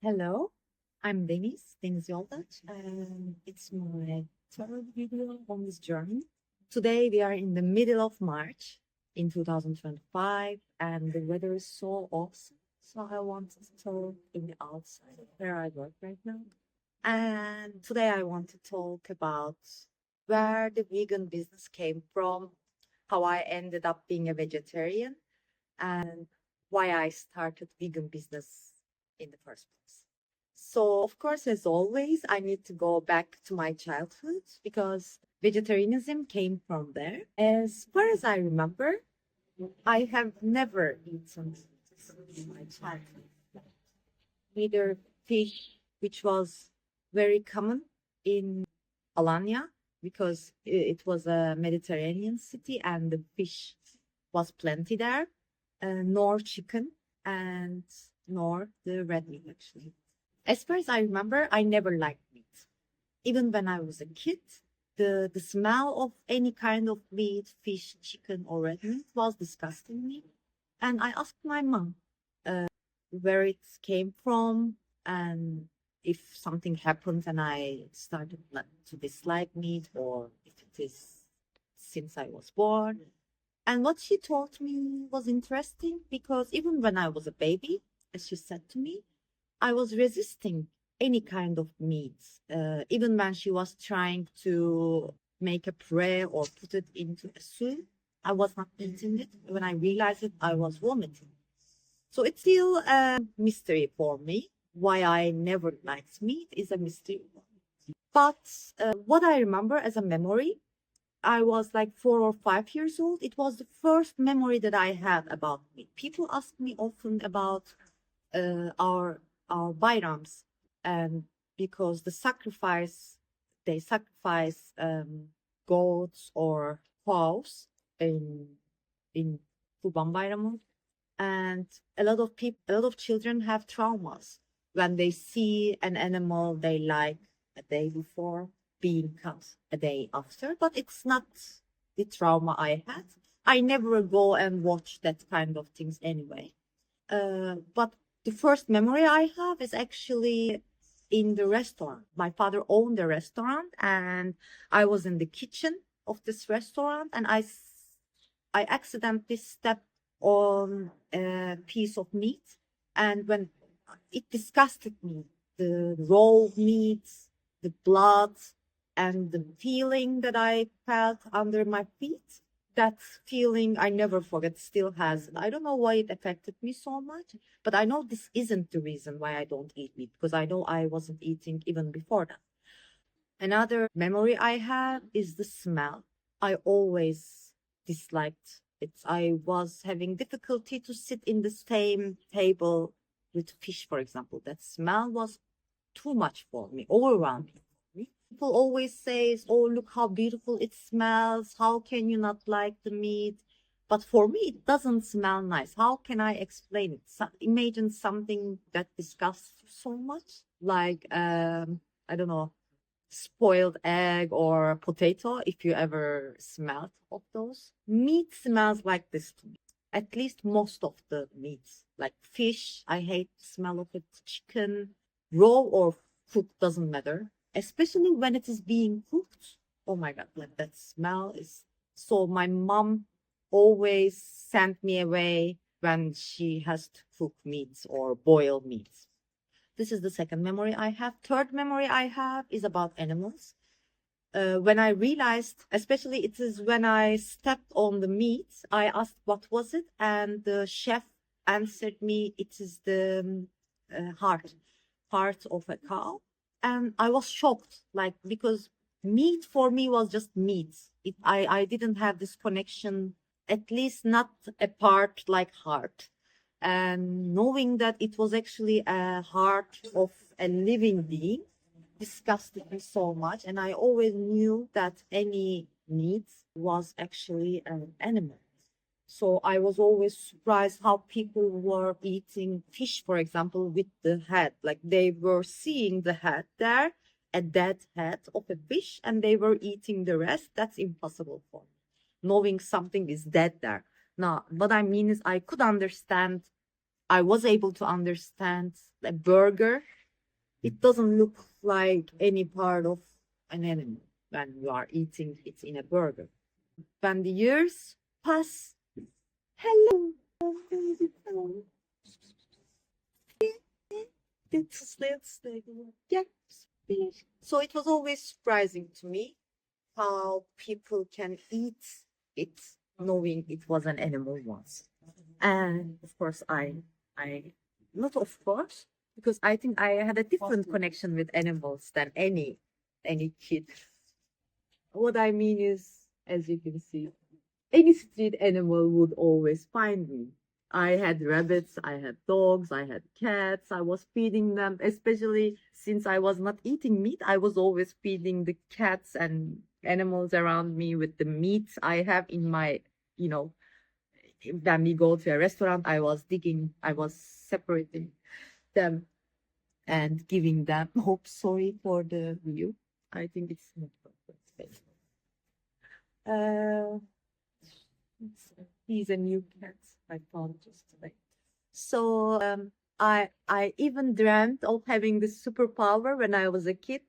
Hello, I'm Deniz Yoldaç, and it's my third video on this journey. Today we are in the middle of March in 2025, and the weather is so awesome. So I want to talk in the outside where I work right now. And today I want to talk about where the vegan business came from, how I ended up being a vegetarian, and why I started vegan business in the first place. So, of course, as always, I need to go back to my childhood because vegetarianism came from there. As far as I remember, I have never eaten in my childhood, neither fish, which was very common in Alanya because it was a Mediterranean city and the fish was plenty there, nor chicken and nor the red meat actually. As far as I remember, I never liked meat. Even when I was a kid, the smell of any kind of meat, fish, chicken, or red meat was disgusting me. And I asked my mom where it came from and if something happened and I started to dislike meat or if it is since I was born. And what she told me was interesting because even when I was a baby, as she said to me, I was resisting any kind of meat. Even when she was trying to make a puree or put it into a soup, I was not eating it. When I realized it, I was vomiting. So it's still a mystery for me. Why I never liked meat is a mystery. But what I remember as a memory, I was like 4 or 5 years old. It was the first memory that I had about meat. People ask me often about our bayrams, and because they sacrifice goats or cows in Kurban Bayramı, and a lot of children have traumas when they see an animal they like a day before being cut a day after, but it's not the trauma I had. I never go and watch that kind of things anyway. But the first memory I have is actually in the restaurant. My father owned a restaurant, and I was in the kitchen of this restaurant, and I accidentally stepped on a piece of meat, and when it disgusted me, the raw meat, the blood, and the feeling that I felt under my feet, that feeling I never forget, still has it. I don't know why it affected me so much, but I know this isn't the reason why I don't eat meat because I know I wasn't eating even before that. Another memory I have is the smell. I always disliked it. I was having difficulty to sit in the same table with fish, for example. That smell was too much for me, overwhelming for me. People always say, "Oh, look how beautiful it smells. How can you not like the meat?" But for me, it doesn't smell nice. How can I explain it? Imagine something that disgusts you so much, like I don't know, spoiled egg or potato, if you ever smelled of those. Meat smells like this to me. At least most of the meats, like fish, I hate the smell of it. Chicken, raw or cooked, doesn't matter. Especially when it is being cooked. Oh my God, like that smell is. So my mom always sent me away when she has to cook meats or boil meats. This is the second memory I have. Third memory I have is about animals. When I realized, especially it is when I stepped on the meat, I asked what was it, and the chef answered me, it is the heart of a cow. And I was shocked, like because meat for me was just meat. I didn't have this connection, at least not a part like heart. And knowing that it was actually a heart of a living being disgusted me so much. And I always knew that any meat was actually an animal. So I was always surprised how people were eating fish, for example, with the head. Like they were seeing the head there, a dead head of a fish, and they were eating the rest. That's impossible for me, knowing something is dead there. Now, what I mean is I could understand I was able to understand a burger. It doesn't look like any part of an animal when you are eating it in a burger. When the years pass, hello, yeah. So it was always surprising to me how people can eat it knowing it was an animal once. And of course, I, not of course, because I think I had a different connection with animals than any kid. What I mean is, as you can see, any street animal would always find me. I had rabbits, I had dogs, I had cats. I was feeding them, especially since I was not eating meat. I was always feeding the cats and animals around me with the meat I have in my, you know, when we go to a restaurant, I was separating them and giving them. Oh, sorry for the view. I think it's not perfect. Uh, he's a new cat I found just today. So I even dreamt of having this superpower when I was a kid,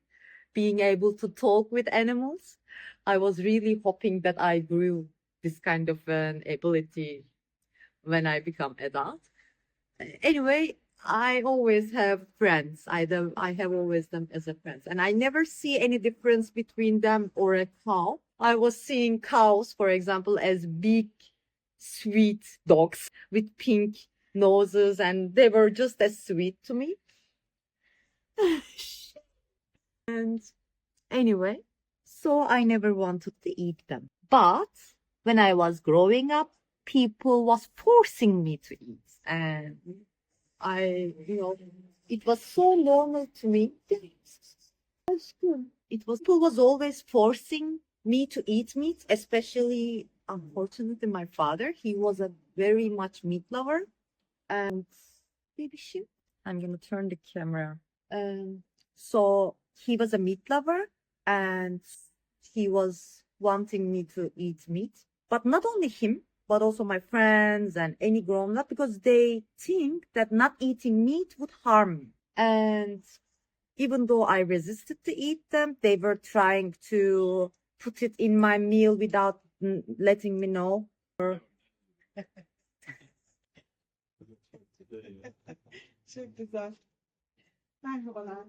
being able to talk with animals. I was really hoping that I grew this kind of an ability when I become adult. Anyway, I always have friends. I have always them as a friends, and I never see any difference between them or a cow. I was seeing cows, for example, as big, sweet dogs with pink noses, and they were just as sweet to me. And anyway, so I never wanted to eat them. But when I was growing up, people was forcing me to eat, and it was so normal to me. People was always forcing me to eat meat, especially, unfortunately, my father. He was a very much meat lover, and maybe she. I'm gonna turn the camera. Um, so he was a meat lover, and he was wanting me to eat meat. But not only him, but also my friends and any grown up, because they think that not eating meat would harm me. And even though I resisted to eat them, they were trying to put it in my meal without letting me know. Çok güzel. Merhabalar.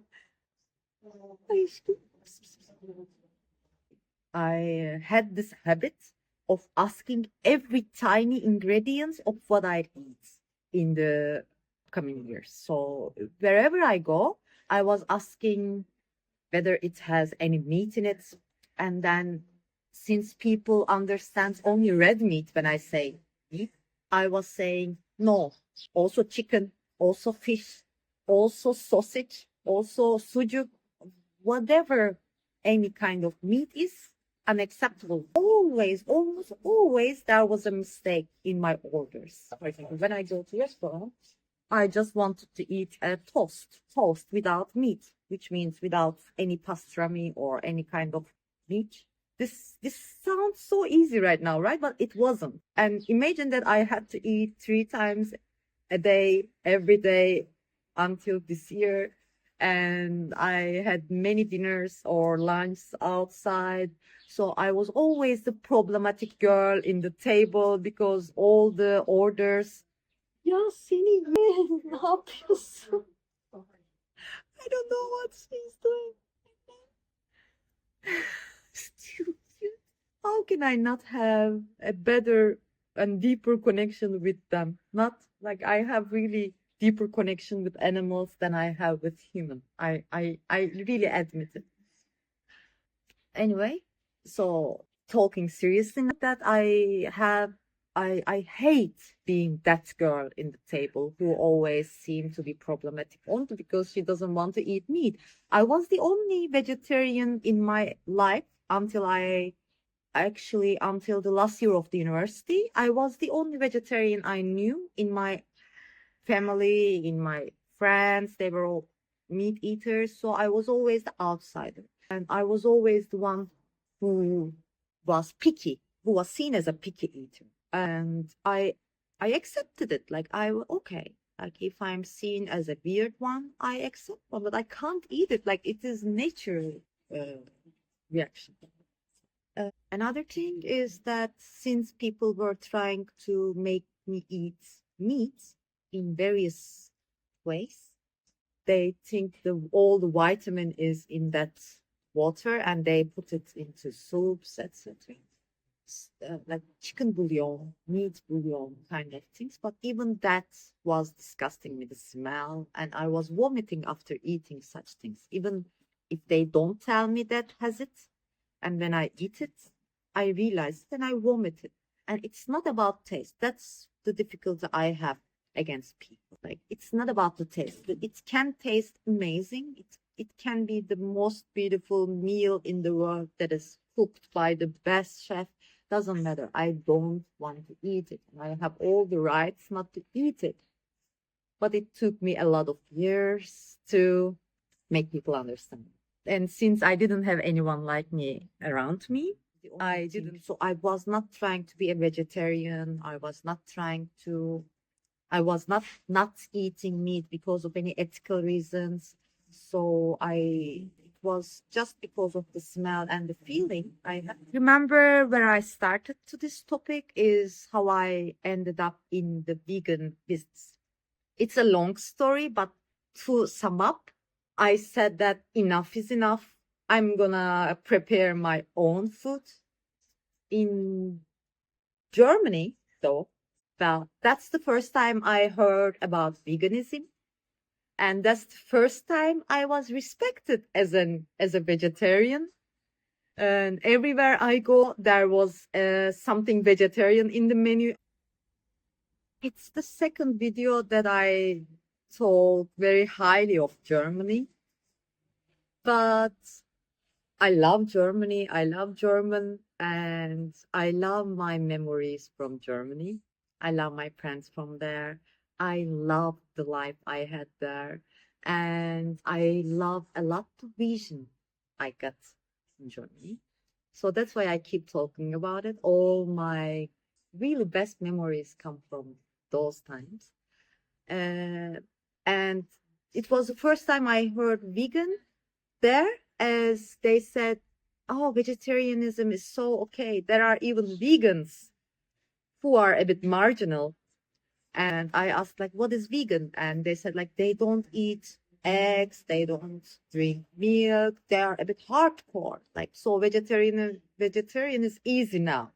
I had this habit of asking every tiny ingredient of what I eat in the coming years. So wherever I go, I was asking whether it has any meat in it. And then since people understand only red meat when I say meat, I was saying no, also chicken, also fish, also sausage, also sujuk, whatever any kind of meat is unacceptable. Always, almost always, there was a mistake in my orders. For example, when I go to restaurant, I just wanted to eat a toast without meat, which means without any pastrami or any kind of meat. This sounds so easy right now, right? But it wasn't. And imagine that I had to eat 3 times a day, every day until this year. And I had many dinners or lunches outside. So I was always the problematic girl in the table because all the orders. Ya seni ne yapıyorsun? I don't know what she's doing. Stupid. How can I not have a better and deeper connection with them? Not like I have really deeper connection with animals than I have with human. I really admit it. Anyway, so talking seriously that I hate being that girl in the table who always seemed to be problematic only because she doesn't want to eat meat. I was the only vegetarian in my life until the last year of the university. I was the only vegetarian I knew in my family, in my friends. They were all meat eaters, so I was always the outsider. And I was always the one who was picky, who was seen as a picky eater. And I accepted it. Like okay. Like if I'm seen as a weird one, I accept one, but I can't eat it. Like it is natural reaction. Another thing is that since people were trying to make me eat meat in various ways, they think all the vitamin is in that water and they put it into soups, etc. Like chicken bouillon, meat bouillon kind of things. But even that was disgusting with the smell, and I was vomiting after eating such things. Even if they don't tell me that has it, and when I eat it, I realize it and I vomit it. And it's not about taste. That's the difficulty I have against people. Like it's not about the taste. It can taste amazing. It can be the most beautiful meal in the world that is cooked by the best chef. Doesn't matter. I don't want to eat it. I have all the rights not to eat it. But it took me a lot of years to make people understand. And since I didn't have anyone like me around me, I didn't. So I was not trying to be a vegetarian. I was not eating meat because of any ethical reasons. So it was just because of the smell and the feeling I had. Remember where I started to this topic is how I ended up in the vegan business. It's a long story, but to sum up, I said that enough is enough. I'm gonna prepare my own food in Germany, though. Well, that's the first time I heard about veganism, and that's the first time I was respected as a vegetarian. And everywhere I go, there was something vegetarian in the menu. It's the second video that I told very highly of Germany, but I love Germany. I love German, and I love my memories from Germany. I love my friends from there. I love the life I had there, and I love a lot the vision I got in Germany. So that's why I keep talking about it. All my really best memories come from those times. Uh, and it was the first time I heard vegan there, as they said, oh, vegetarianism is so okay. There are even vegans who are a bit marginal. And I asked, like, what is vegan? And they said, like, they don't eat eggs, they don't drink milk, they are a bit hardcore. Like, so vegetarian is easy now.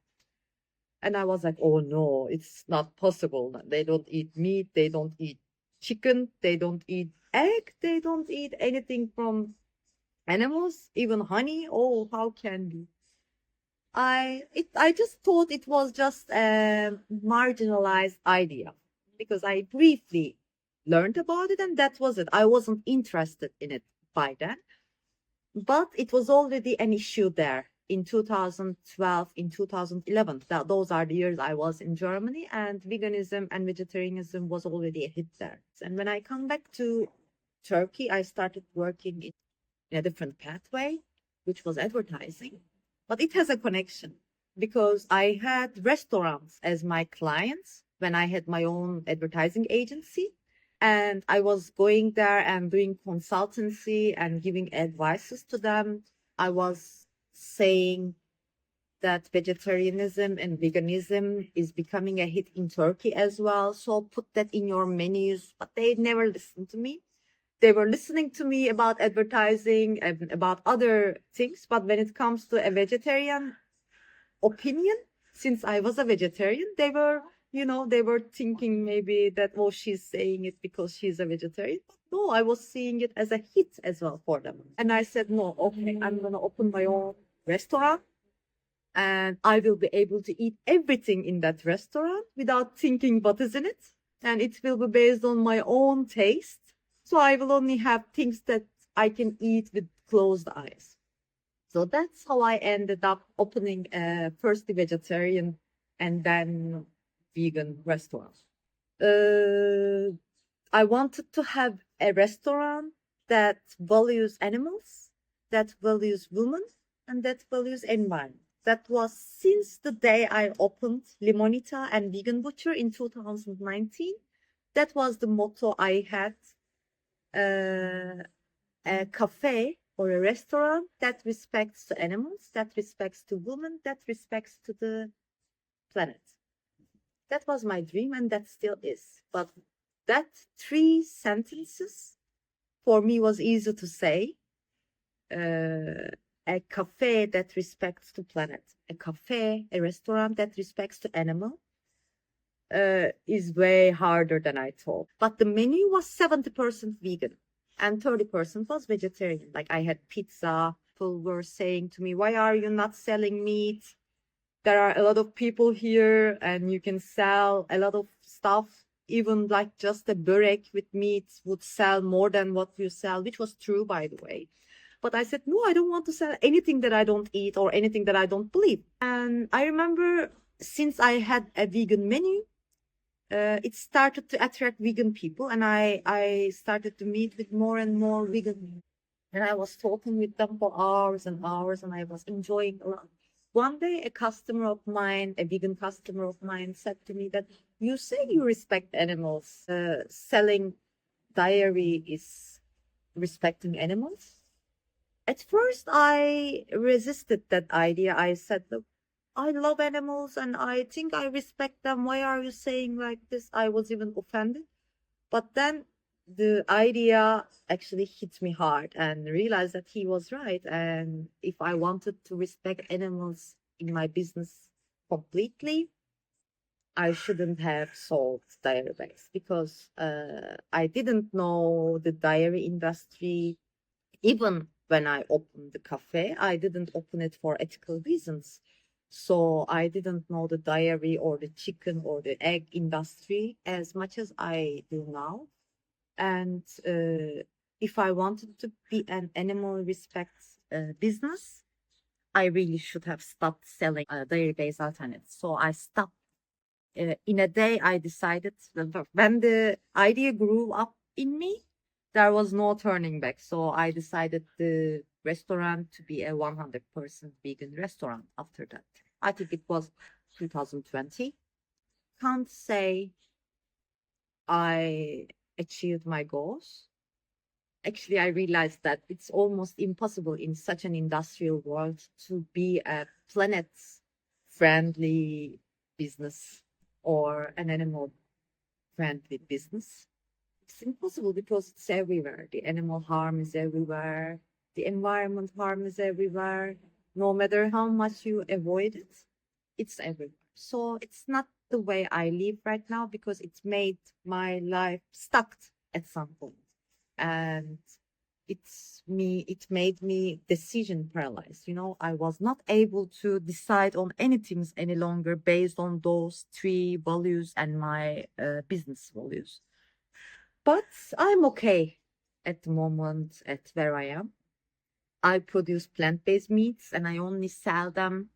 And I was like, oh no, it's not possible. They don't eat meat, they don't eat chicken, they don't eat egg, they don't eat anything from animals, even honey. Oh, how can be? I just thought it was just a marginalized idea because I briefly learned about it and that was it. I wasn't interested in it by then, but it was already an issue there in 2012, in 2011. Those are the years I was in Germany, and veganism and vegetarianism was already a hit there. And when I come back to Turkey, I started working in a different pathway, which was advertising. But it has a connection because I had restaurants as my clients when I had my own advertising agency. And I was going there and doing consultancy and giving advices to them. I was saying that vegetarianism and veganism is becoming a hit in Turkey as well. So put that in your menus. But they never listened to me. They were listening to me about advertising and about other things. But when it comes to a vegetarian opinion, since I was a vegetarian, they were thinking maybe that, oh, she's saying it because she's a vegetarian. No, I was seeing it as a hit as well for them. And I said, no, okay, I'm going to open my own restaurant and I will be able to eat everything in that restaurant without thinking what is in it. And it will be based on my own taste. So I will only have things that I can eat with closed eyes. So that's how I ended up opening first the vegetarian and then vegan restaurant. Uh, I wanted to have a restaurant that values animals, that values women, and that values environment. That was since the day I opened Limonita and Vegan Butcher in 2019. That was the motto I had. A cafe or a restaurant that respects the animals, that respects to women, that respects to the planet. That was my dream, and that still is. But that three sentences for me was easy to say. A cafe that respects the planet, a cafe, a restaurant that respects the animal, is way harder than I thought. But the menu was 70% vegan and 30% was vegetarian. Like I had pizza. People were saying to me, "Why are you not selling meat? There are a lot of people here and you can sell a lot of stuff. Even like just a börek with meat would sell more than what you sell," which was true, by the way. But I said, no, I don't want to sell anything that I don't eat or anything that I don't believe. And I remember since I had a vegan menu, it started to attract vegan people, and I started to meet with more and more vegan, and I was talking with them for hours and hours, and I was enjoying a lot. One day, a customer of mine, a vegan customer of mine, said to me that you say you respect animals. Selling dairy is respecting animals. At first, I resisted that idea. I said, look, I love animals and I think I respect them. Why are you saying like this? I was even offended. But then the idea actually hit me hard and realized that he was right. And if I wanted to respect animals in my business completely, I shouldn't have sold dairy bags because I didn't know the dairy industry. Even when I opened the cafe, I didn't open it for ethical reasons. So I didn't know the dairy or the chicken or the egg industry as much as I do now. And if I wanted to be an animal respect business, I really should have stopped selling dairy-based alternatives. So I stopped. In a day, I decided when the idea grew up in me, there was no turning back. So I decided the restaurant to be a 100% vegan restaurant after that. I think it was 2020. Can't say I achieved my goals. Actually, I realized that it's almost impossible in such an industrial world to be a planet friendly business or an animal friendly business. It's impossible because it's everywhere. The animal harm is everywhere. The environment harm is everywhere. No matter how much you avoid it, it's everywhere. So it's not the way I live right now because it's made my life stuck at some point. And it made me decision paralyzed. I was not able to decide on anything any longer based on those three values and my business values. But I'm okay at the moment at where I am. I produce plant-based meats and I only sell them.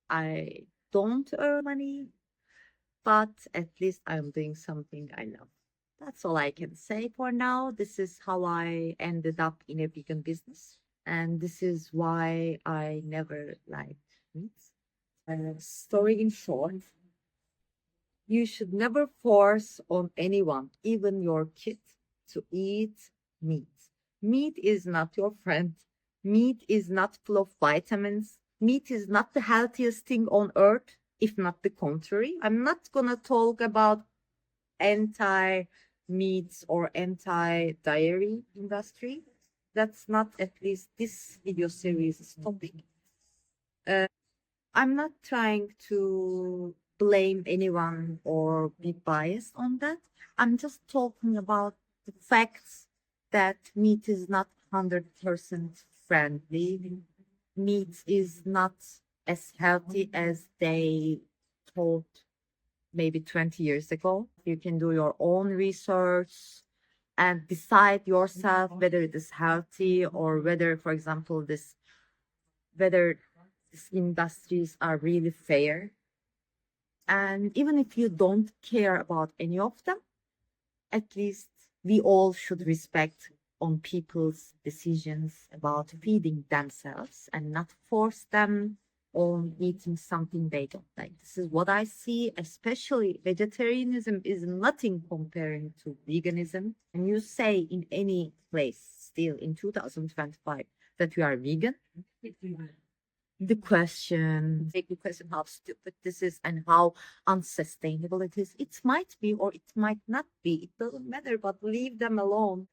I don't earn money, but at least I'm doing something I love. That's all I can say for now. This is how I ended up in a vegan business. And this is why I never liked meat. Story in short, you should never force on anyone, even your kid, to eat meat. Meat is not your friend. Meat is not full of vitamins. Meat is not the healthiest thing on earth, if not the contrary. I'm not going to talk about anti meats or anti dairy industry. That's not at least this video series topic. I'm not trying to blame anyone or be biased on that. I'm just talking about the facts that meat is not 100% friendly. Meat is not as healthy as they thought maybe 20 years ago. You can do your own research and decide yourself whether it is healthy or whether, for example, whether these industries are really fair. And even if you don't care about any of them, at least we all should respect on people's decisions about feeding themselves and not force them on eating something they don't like. This is what I see, especially vegetarianism is nothing comparing to veganism. And you say in any place still in 2025 that you are vegan, make the question how stupid this is and how unsustainable it is. It might be or it might not be. It doesn't matter, but leave them alone.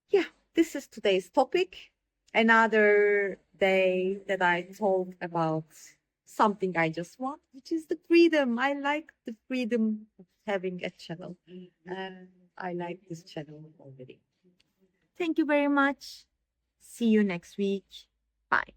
Yeah, this is today's topic. Another day that I told about something I just want, which is the freedom. I like the freedom of having a channel. And I like this channel already. Thank you very much. See you next week. Bye.